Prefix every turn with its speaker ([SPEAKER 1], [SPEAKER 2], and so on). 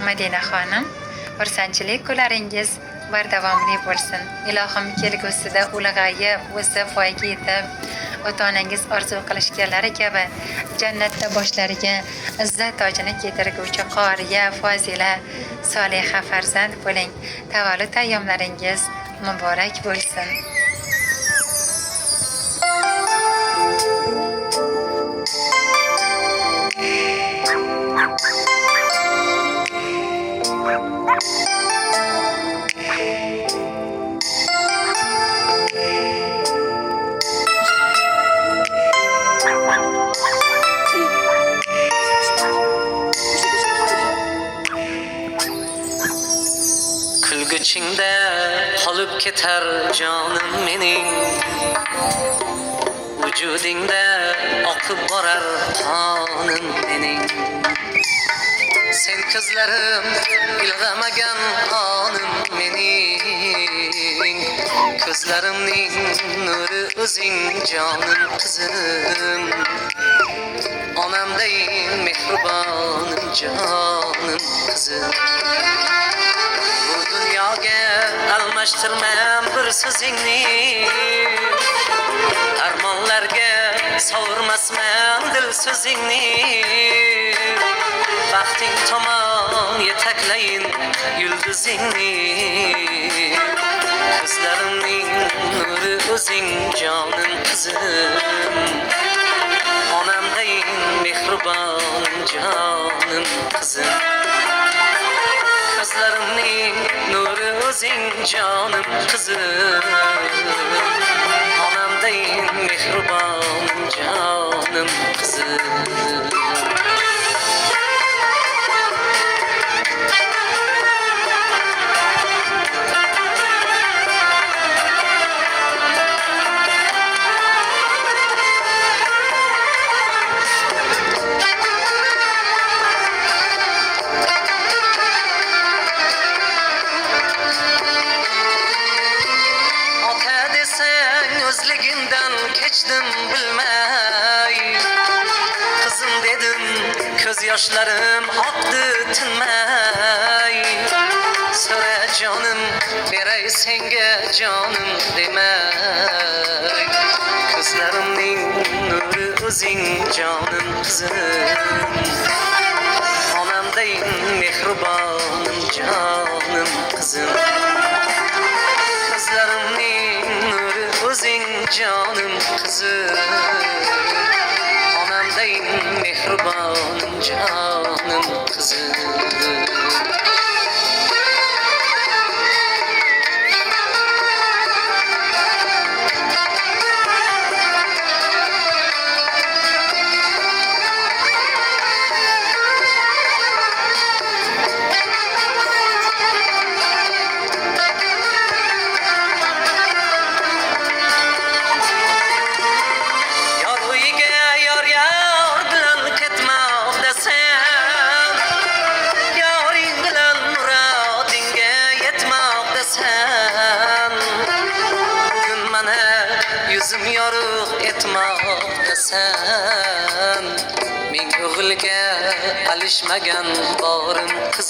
[SPEAKER 1] Madina xonim, xursandchilik kunlaringiz bardavomli bo'lsin. Ilohim kelgusida ulg'ayib, o'sib, voyaga yetib, ota-onangiz orzu qilishganlari kabi jannatda boshlariga izzat tojini keltirguvchi qoriya, fozila, soliha farzand bo'ling. Tavallud ayyomlaringiz muborak bo'lsin.
[SPEAKER 2] Kulguchingda qolib ketar jonim mening, vujudingda oqib borar qonim mening. Sen ko'zlarim ilg'amagan onim mening, ko'zlarimning nuri o'zing jonim qizim. Onamdayin mehribonim jonim qizim. Bu dunyoga almashtirmam bir so'zingni, armonlarga sovurmasman dil so'zingni. Baxting tomon yetaklayin yulduzingni, ko'zlarimning nuri o'zing jonim qizim. Onamdayin mehribon jonim qizim. Ko'zlarimning nuri o'zing jonim qizim. Onamdayin mehribon jonim qizim. O'zligimdan kechdim bilmay, qizim dedim ko'z yoshlarim oqdi tinmay. So'ra jonim beray senga jonim demay, ko'zlarimning nuri o'zing jonim qizim. Onamdayin mehribonim jonim qizim. Ko'zlarimning nuri o'zing jonim qizim. Onamdayin mehribonim jonim qizim. Yüzüm yorug' etmoqdasan, men o'g'ilga alishmagan borim qizim.